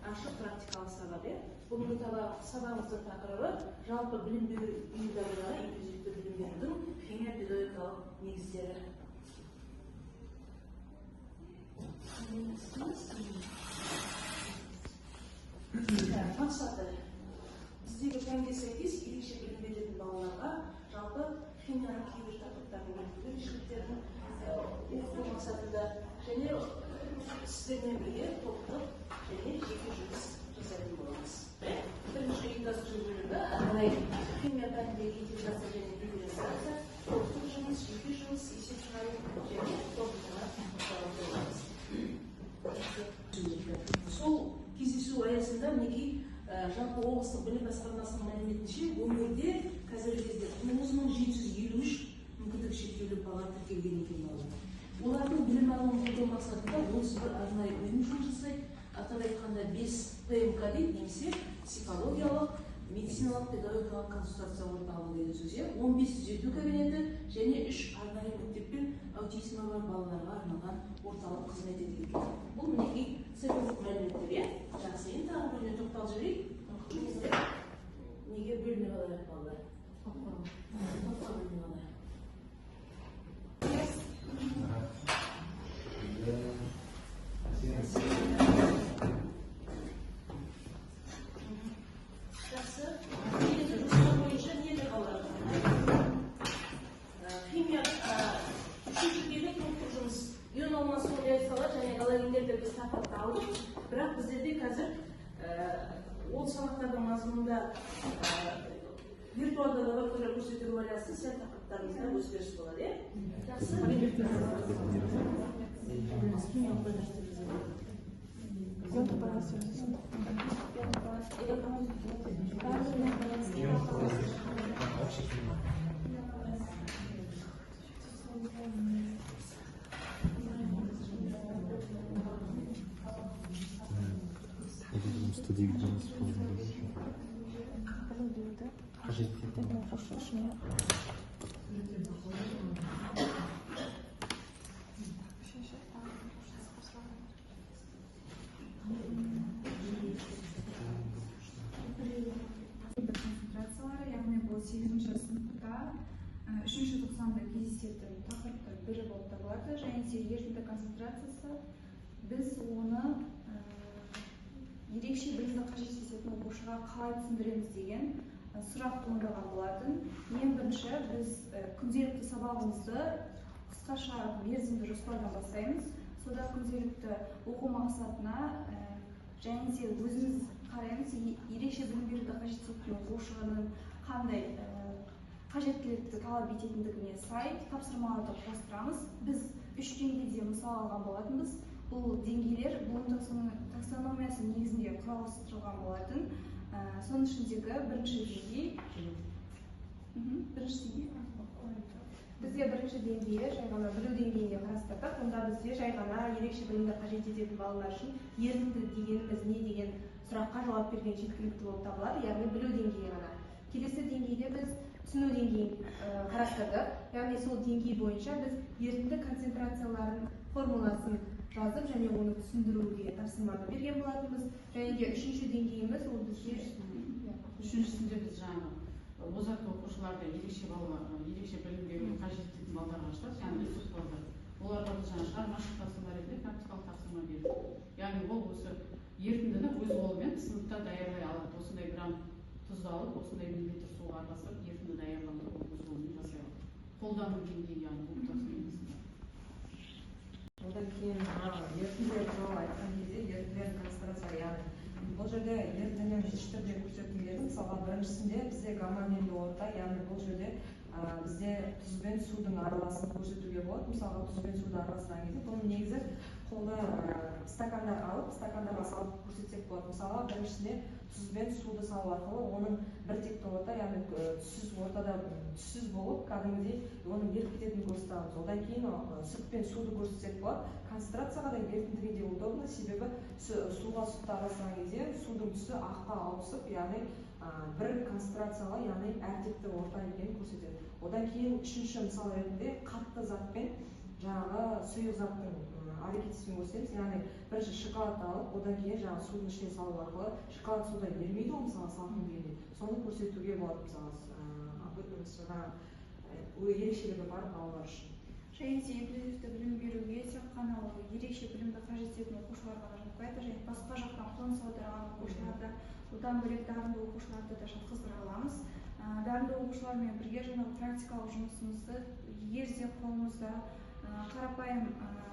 ашық практикалық сабақ. Бүгінгі сабағымыздың тақырыбы жалпы білім беру ұйымдарындағы инклюзивті білім берудің химия педагогикалық негіздері. Мақсаты біздегі пәнге сәйкес ерекше білім беретін балаларға жалпы химияның кейбір тақырыптарын үйретуді ерекшеліктерін оқыту мақсатында және сіздермен бірге топтық және жеке жұмыс жасайтын боламыз. Бірінші ұйымдастыру бөлімі арнайы химия пәніндегі интеграция және дифференциация, топтық жұмыс, жеке жұмыс, есеп шығару және топтық боламыз. Сол кездесу аясында мінекей жалпы облыстық білім басқармасының мәліметінше өңірде қазіргі кезде 9753 мүмкіндігі шектеулі бала тіркелген екен балалар. Олардың білім алуын қолдау мақсатында 31 арнайы ұйым жұмыс жасайды. Атап айтқанда 5 ПМК дейді, немесе психологиялық, медициналық, педагогикалық консультация орталығы деген сөз, 15 түзету кабинеті және 3 арнайы мектеп пен аутизмі бар балаларға арналған орталық қызмет етеді. Бұл мінекей цифрлық мәліметтер. Жақсы, енді тағы біріне тоқталып жіберейік. Неге бөлініп алайық балалар? Топқа бөлініп алайық. Жақсы. Негізі жұмыстар бойынша не де қалады? Химия үшіншідегі топтық жұмыс. Ион алмасу реакциялар және галогендерді біз тақырыпты алдық. Бірақ біздерде қазір ол сабақтардың мазмұнында виртуалды лаборатория көрсетуге байланысты сәл тақырыптарымызда өзгеріс болады. Жақсы. Концентрациялары, яғни бұл 8-ші сыныпта 3-ші тоқсанда кездесетін тақырыптың бірі болып табылады. Және ерітінді концентрациясы біз оны ерекше білімді қажет ететін оқушыға қалай түсіндіреміз деген сұрақ туындаған болатын. Ең бірінші біз күнделікті сабағымызды қысқаша мерзімді жоспардан бастаймыз. Сода күнделікті оқу мақсатына және де өзіміз қараймыз, ерекше білім беруді қажет ететін оқушының қандай қажеттілікті талап ететіндігіне сай тапсырмаларды қостырамыз. Біз 3 деңгейде мысал алған болатынбыз. Бұл деңгейлер Блум таксономиясы негізінде құрастырылған болатын. Соның ішіндегі бірінші деңгей. Бізде бірінші деңгейі жай ғана білу деңгейінде қарастырдық. Онда бізде жай ғана ерекше білімді қажет ететін балалар үшін ерінді дегеніміз не деген сұраққа жауап берген жеткілікті болып табылады, яғни білу деңгейі ғана. Келесі деңгейде біз түсіну деңгейін қарастырдық. Яғни сол деңгей бойынша біз ерінді концентрацияларын формуласын жазып және оны түсіндіруге тапсырманы берген болатынбыз. Және де үшінші деңгейіміз ол бізде үшіншісінде біз жаңағы озат оқушыларды ерекше білім беруге қажет ететін балаларға ашылады, яғни ресурс балалар. Оларға біз жаңа шығармашылық тапсырма берді, практикалық тапсырма берді. Яғни ол осы ерітіндіні өз қолымен сыныпта даярлай алады. Осындай грамм тұз алып, осындай миллилитр суға араластырып, ерітінді даярлауды өз қолымен жасай алады. Қолдану деңгейі яғни бұл тапсырмасында. Одан кейін ерітінділер туралы айтқан кезде ерітінділер концентрация, яғни бұл жерде ерітіндінің үш түрде көрсетілген. Мысалға біріншісінде бізде гомогенді орта, яғни бұл жерде бізде тұз бен судың араласын көрсетуге болады. Мысалға тұз бен суды араластырған кезде бұның негізі қолды стакандар алып, стакандарға салып көрсетсек болады. Мысалға біріншісінде тұз бен суды салу арқылы оның біртекті орта, яғни түссіз ортада түссіз болып, кәдімгідей оның еріп кететінін көрсетеміз. Одан кейін сүт пен суды көрсетсек болады. Концентрацияға да ерітіндіге де удобно, себебі суға сүтті араластырған кезде судың түсі аққа ауысып, яғни бір концентрацияға, яғни әртекті орта екенін көрсетеді. Одан кейін үшінші мысал ретінде қатты зат пен жаңағы сұйық заттың әрекеттесуін көрсетеміз. Яғни бірінші шоколад алып, одан кейін жаңағы судың ішіне салу арқылы шоколад судай ерімейді ғой мысалы салқын күйінде. Соны көрсетуге болады мысалы ерекшелігі бар балалар үшін. Және де инклюзивті білім беруге тек қана ерекше білімді қажет ететін оқушыларға ғана жатпайды, және басқа жақтан қоныс аударған оқушыларды, одан бөлек дарынды оқушыларды да жатқыздыра аламыз. Дарынды оқушылармен бірге жаңағы практикалық жұмысымызды егер де қолымызда қарапайым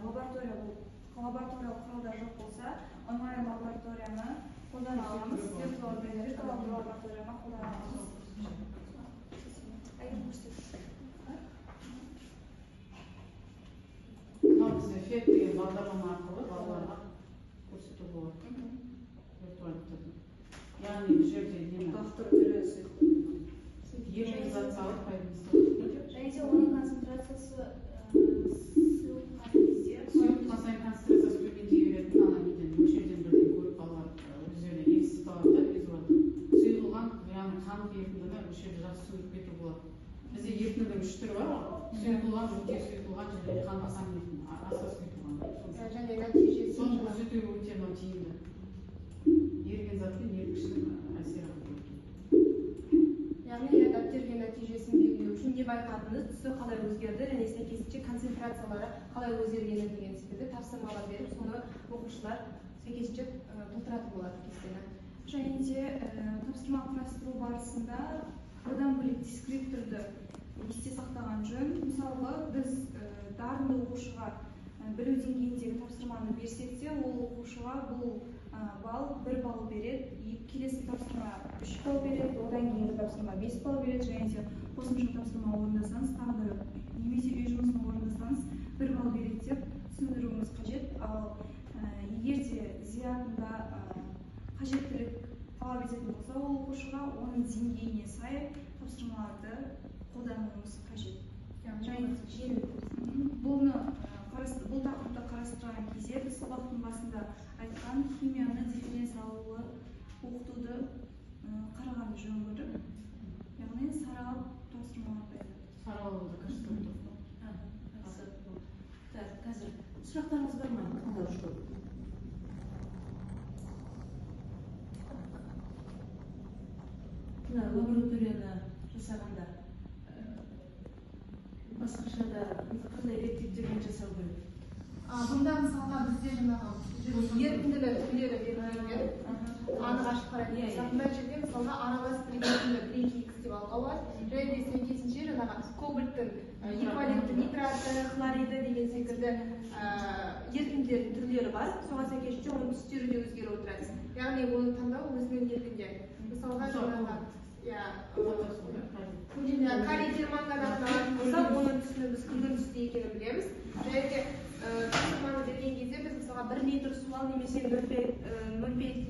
лабораториялық құралдар жоқ болса, онлайн лабораторияны қолдана аламыз, виртуалды лабораторияны қолдана аламыз. Бізде FET деген бағдарлама арқылы балаларға көрсету болады. Виртуальды түрде. Яғни бұл жерде германизациялық пайдасы. Және де оның концентрациясы сұйылтқан сайын концентрациясы төмендей беретін, ана неден мөлшерден бірден көріп балалар өздеріне елестете алады да визуалды. Сұйылған, яғни қанық ерітіндіні мөлшерде жақсы суырып кету болады. Бізде ерітіндінің 3 түрі бар ғой. Сұйытылған, өте сұйытылған және қанбасан ерітінді, аса сұйытылған. және нәтижесі Соны көрсетуге өте мынау тиімді. Еріген затпен еріткіштік әсер алады. Яғни адаптирген нәтижесін белгілеу үшін не байқадыңыз, түсі қалай өзгерді және сәйкесінше концентрациялары қалай өзгергені деген секілді тапсырмалар беріп, соны оқушылар сәйкесінше толтыратын болады кестені. және де тапсырма құрастыру барысында одан бөлек дескрипторды есте сақтаған жөн. Мысалы, біз дарынды оқушыға білу деңгейіндегі тапсырманы берсек те, ол оқушыға бұл балл 1 балл береді, келесі тапсырма 3 балл береді, одан кейінгі тапсырма 5 балл береді, және де қосымша тапсырма орындасаңыз, тағдыры немесе үй жұмысын орындасаңыз 1 балл береді деп түсіндіруіміз қажет. Ал егер де зиятында қажеттілік талап ететін болса, ол оқушыға оның деңгейіне сай тапсырмаларды қолдануымыз қажет. Бұл тақырыпты қарастырған кезде біз сабақтың басында айтқан химияны дифференциалды оқытуды қарағанды жөн көрдік. Яғни саралап тапсырмаларды айтады. Саралауды көрсетіп отыр. Қазір сұрақтарыңыз бар ма? Тыңдаушы. Лабораторияны жасағанда басқаша да қандай реттеулермен жасау керек? Бұнда мысалға бізде жаңағы ерітінділі түрлері берілген, анық ашып қарайтын болсақ, мына жерде мысалға аралас ерітінді 1-2x деп алуға болады. Және де сәйкесінше жаңағы кобальттың эквивалентті нитраты, хлориді деген секілді ерітінділердің түрлері бар. Соған сәйкесінше оның түстері де өзгеріп отырады. Яғни оны таңдау өзінің еркінде. Мысалға жаңағы калий перманганатын алатын болсақ, оның түсіне біз күлгін түсті екенін білеміз. Және де тапсырманы берген кезде біз мысалға 1 литр су ал немесе 0,5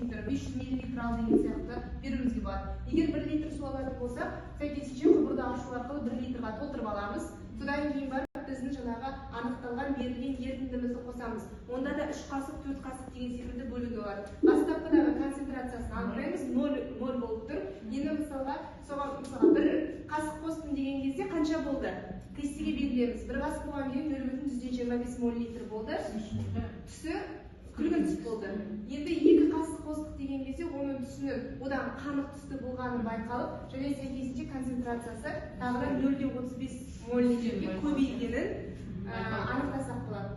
литр 500 мл ал деген сияқты беруімізге болады. Егер 1 литр су алатын болсақ, сәйкесінше құбырды ашу арқылы 1 литрға толтырып аламыз. Содан кейін барып біздің жаңағы анықталған берілген ерітіндімізді қосамыз. Онда да 3 қасық, 4 қасық деген секілді бөлігі бар. Бастапқыдағы концентрациясын анықтаймыз, 0 болып тұр. Енді мысалға, соған мысалға 1 қасық қостым деген кезде қанша болды? Кестеге белгілеміз. 1 қасық болған кейін 0,25 мл болды. Түсі күлгін түс болды. Енді 2 қасық қостық деген кезде оның түсінің одан қанық түсті болғанын байқалып, және сәйкесінше концентрациясы тағы 0,35 мл көбейгенін анықтасақ болады.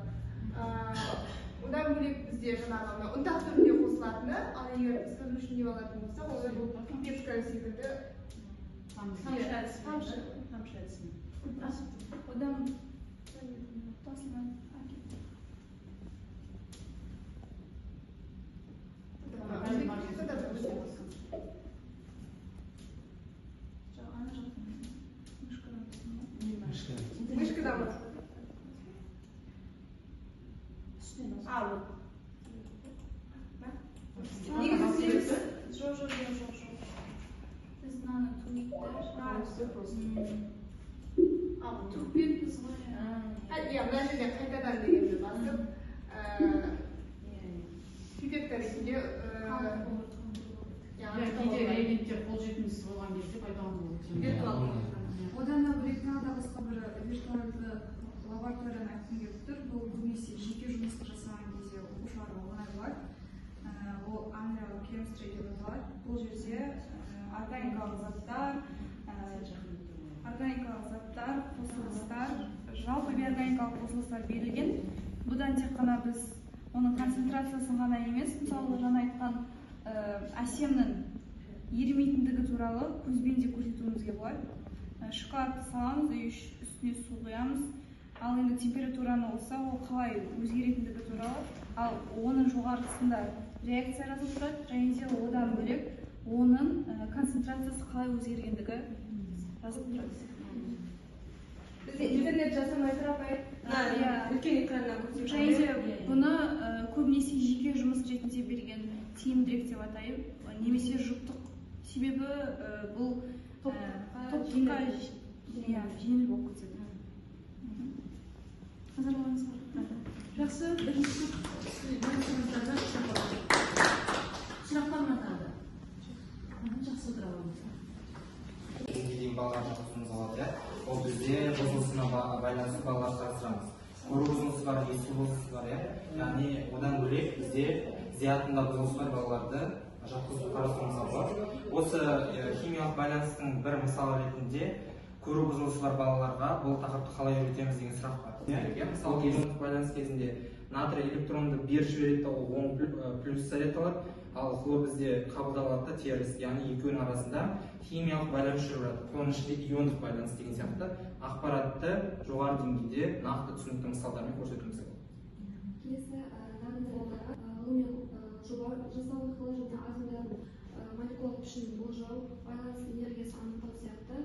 Одан бөлек бізде жаңағы ұнтақ түрінде қосылатыны, ал егер сәулешін деп алатын болсақ, ол бұл пипетка секілді тамшы әдісін. Одан мышкадан ба? Жоқ. Біз мынаны Түкпен біз ғой. Мына жерде қайтадан дегенді басып, пипетка ретінде Кейде реагенттер қолжетімсіз болған кезде пайдаланылады. Одан да бөлек тағы да басқа бір виртуалды лабораторияны айтқым келіп тұр. Бұл көбінесе жеке жұмысты demonstrator деп аталады. Бұл жерде органикалық заттар, қосылыстар, жалпы биорганикалық қосылыстар берілген. Бұдан тек қана біз оның концентрациясын ғана емес, мысалы жаңа айтқан әсемнің ерімейтіндігі туралы көзбен де көрсетуімізге болады. Шоколад саламыз, үстіне су құямыз, ал енді температураны болса, ол қалай өзгеретіндігі туралы, ал оның жоғарғысында реакция жазылып тұрады, және де одан бөлек оның концентрациясы қалай өзгергендігі жазылып тұрады. Бізде интернет жасамай тұрап үлкен экраннан көрсетіп. Және де бұны көбінесе жеке жұмыс ретінде берген тиімдірек деп атайын, немесе жұптық. Себебі бұл топтыққа жеңіл болып кетеді. Назарларыңызға рахмет. Жақсы, бірінші сұрақтардан сұрақтармен қалды. Жақсы отыра аламыз. Дейін балалар жатқызуымыз болады, ол бізде бұзылысына байланысты балалар жатқызамыз. Көру бұзылысы бар, есту бұзылысы бар, яғни одан бөлек бізде зиятында бұзылысы бар балаларды жатқызу қарастыруымызға болады. Осы химиялық байланыстың бір мысалы ретінде көру бұзылысы бар балаларға бұл тақырыпты қалай үйретеміз деген сұрақ бар. Мысалы иондық байланыс кезінде натрий электронды беріп жібереді, ол оң плюс заряд алады, ал хлор бізде қабылдалады да теріс, яғни екеуінің арасында химиялық байланыс жүріп жатыр. Оның ішінде иондық байланыс деген сияқты ақпаратты жоғары деңгейде нақты түсінікті мысалдармен көрсетуіміз керек. Келесі ғылыми жоба жасау арқылы және атомдардың молекулалық пішінін болжау, байланыс энергиясын анықтау сияқты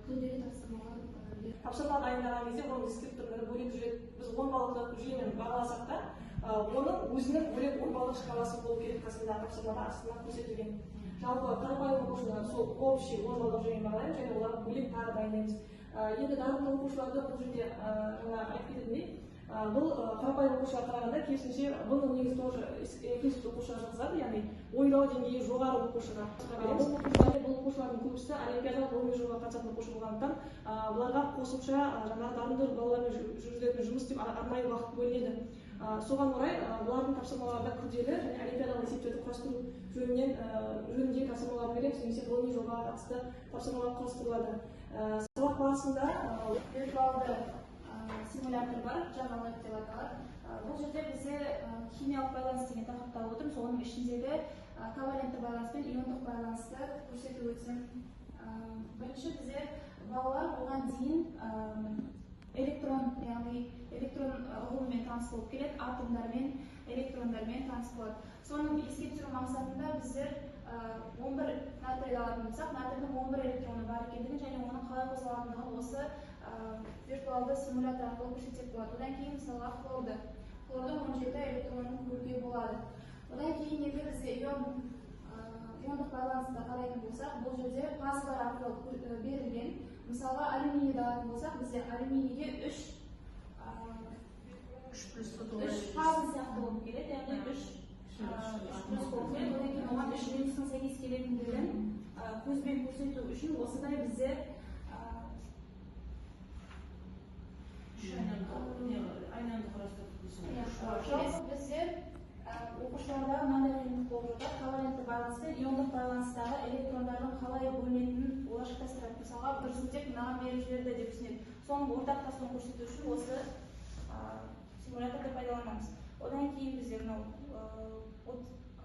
күрделі тапсырмалар берді. Тапсырма дайындаған кезде оның дескрипторлары бөлек жүреді. Біз 10 баллдық жүйемен бағаласақ та, оның өзінің бөлек 10 баллдық шкаласы болу керек қасында тапсырмада астына көрсетілген. Жалпы қарапайым оқушылар сол общий 10 баллдық жүйемен бағалаймыз және олар бөлек тағы дайындаймыз. Енді дарынды оқушыларды бұл жерде жаңа айтып кететіндей, бұл қарапайым оқушыларға қарағанда керісінше бұны негізі тоже институт оқушылар жатқызады, яғни ойлау деңгейі жоғары оқушыға. Бұл оқушылардың көбісі олимпиадалық ғылыми жобаға қатысатын оқушы болғандықтан бұларға қосымша жаңағы дарынды балалармен жүргізілетін жұмыс деп арнайы уақыт бөлінеді. Соған орай бұлардың тапсырмаларда күрделі және олимпиадалық есептерді құрастыру жөнінде тапсырмалар береміз, немесе ғылыми жобаға қатысты тапсырмалар құрастырылады. Сабақ барысында виртуалды симулятор бар, жаңалық деп аталады. Бұл жерде бізде химиялық байланыс деген тақырыпты алып отырмыз. Оның ішіндегі ковалентті байланыс пен иондық байланысты көрсету өтсем. Бірінші бізде балалар оған дейін электрон, яғни электрон ұғымымен таныс болып келеді, атомдармен, электрондармен таныс болады. Соның еске түсіру мақсатында біздер 11 натрийді алатын болсақ, натрийдің 11 электроны бар екендігін және оның қалай қозғалатындығын осы виртуалды симулятор арқылы көрсетсек болады. Одан кейін мысалға хлордың 17 электронын көруге болады. Одан кейін егер бізде иондық байланысты қарайтын болсақ, бұл жерде фазалар арқылы берілген. Мысалға алюминийді алатын болсақ, бізде алюминийде 3 фаза сияқты болып келеді, яғни 3 плюс болып келеді. Одан кейін оған 3 минустың сәйкес келетіндігін көзбен көрсету үшін осындай бізде біздер оқушыларда мынандай қиындық болып жатыр. Ковалентті байланыс пен иондық байланыстағы электрондардың қалай бөлінетінін олар шатастырады. Мысалға бір сутек мынаған беріп жіберді деп түсінеді. Соның ортақтасуын көрсету үшін осы симуляторды пайдаланамыз. Одан кейін біздер мынау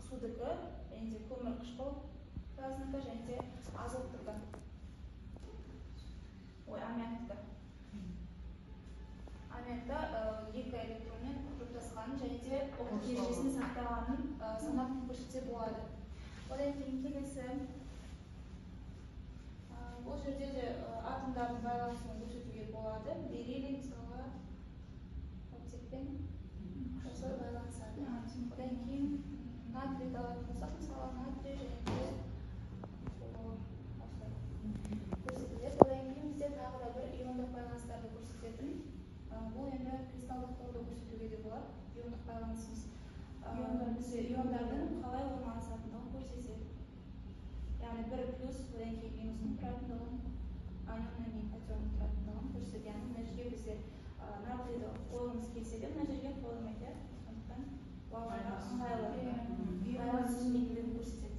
судікі, және де көмір қышқыл газыныкі, және де азоттыкі. Аммиактікі. Аммиакта 2 электронмен жұптасқанын және де оқтық ережесін сақтағанын санап көрсетсе болады. Одан кейін келесі бұл жерде де атомдардың байланысын көрсетуге болады. Бериллий мысалға оттекпен жасау байланысады. Одан кейін натрийді алатын болсақ, мысалы натрий және де көрсетіледі. Одан кейін бізде тағы да бір иондық байланыстарды көрсететін. Бұл енді кристалдық торды көрсетуге де болады, иондық байланысымыз. Бізде иондардың қалай орналасатындығын көрсетеді. Яғни бір плюс, одан кейін минустың тұратындығын, анионның мен катионның тұратындығын көрсетеді. Яғни мына жерге бізде натрийді қойғымыз келсе де, мына жерге қойылмайды. Сондықтан балаларға ыңғайлы байланыс түсінетіндігін көрсетеді.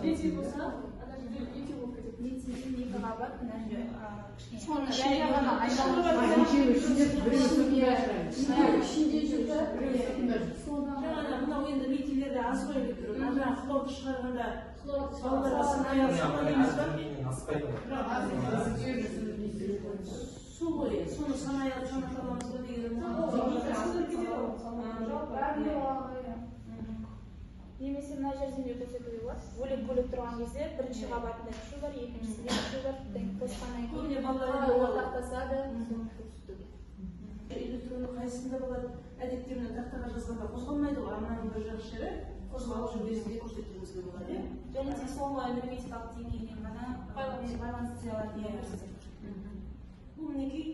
лицей болса ана жерде лицей болып кетеді. лицейден 2 қабат мына жерде кішкене соны ішінде жүрді. жаңағы мынау енді лицейлерде аз ғой деп тұр. Ана жаңағы хлорды шығарғанда балаларға сынаяқ емес па? Сол ғой, соны санаяқ санап аламыз ба деген. немесе мына жерден де көрсетуге болады. Бөлек тұрған кезде бірінші қабатында ішу бар, екіншісінде ішу бар. Қосқаннан Көбіне кейін балалар ортақтасады, соны көрсетуге. электронды қайсында болады? Әдетте мына тақтаға жазғанда қозғалмайды ғой. Ананың бір жақ жері қозғалып жүргенде көрсетуімізге болады, иә? және де соңғы энергетикалық деңгеймен ғана байланыс істей алады. Бұл мінекей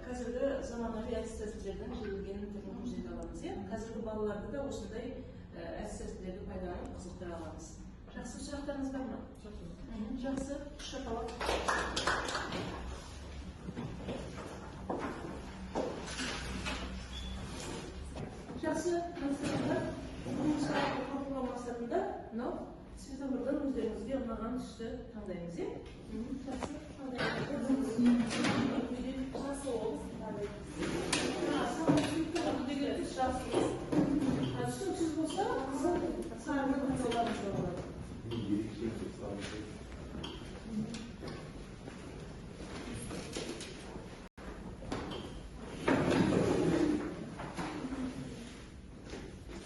қазіргі заманауи әдіс-тәсілдердің жүйелген түрін көрсете аламыз, иә? Қазіргі балаларды да осындай әдіс-тәсілдерді пайдаланып қызықтыра аламыз. Жақсы, сұрақтарыңыз бар ма? Жақсы, шапалақ. Жақсы, концертler, бұл сұраққа қамтылған мақсатында мынау светофордан өздеріңізге ұнаған түсті таңдаймыз, иә? Жақсы, түсініксіз болса, сарыны таңдауларыңызға болады.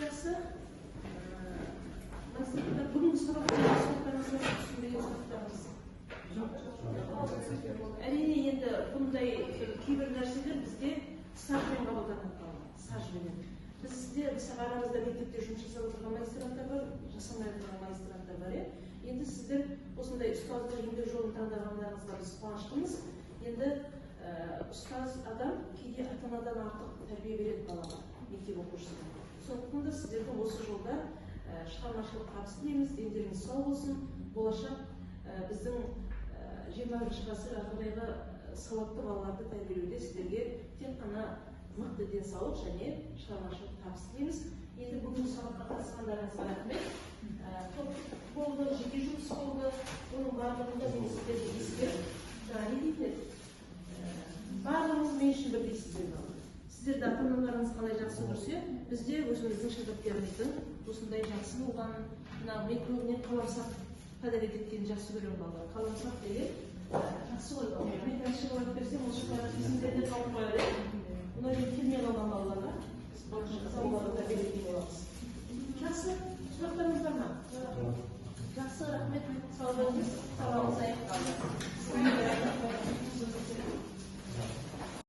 Жақсы. Бүгінгі сұрақтарыңызға түсінбеген сұрақтарыңыз. Әрине енді бұндай кейбір нәрселер бізде стажбен қабылданып қалған. Стажбенен. Бізде арамызда мектепте жұмыс жасап отырған магистранттар бар, жасамай отырған магистранттар бар, енді сіздер осындай ұстаздық еңбек жолын таңдағандарыңызға біз қуаныштымыз. Енді ұстаз адам кейде ата-анадан артық тәрбие береді балаға, мектеп оқушысына. Сондықтан да сіздерді осы жолда шығармашылық табыс тілейміз, дендеріңіз сау болсын. Болашақ біздің 21 ғасыр ақырғы сауатты балаларды тәрбиелеуде сіздерге тек қана мықты денсаулық және шығармашылық табыс тілейміз. Енді бүгінгі сабаққа қатысқандарыңызға рахмет. Топ болды, жеке жұмыс болды. Оның барлығында мен сіздерді ескеріп, жаңа не дейді? Барлығыңыз мен үшін бірдейсіздер бар. Сіздерді ата-аналарыңыз қалай жақсы көрсе, бізде өзіміздің шәкірттеріміздің осындай жақсы болғанын, мен көбіне қаламсақ пәдәрет еткенін жақсы көремін балалар. Қаламсақ деген жақсы ғой балалар. Мен әнші болып берсем, ол шыққанға есімдерде қалып қояды. Бұны мен келмей қалған балаларға біз балаларға беретін боламыз. Жақсы, сұрақтарыңыз бар ма? Жақсы, рахмет. Сау болыңыз. Сабағымыз аяқталды.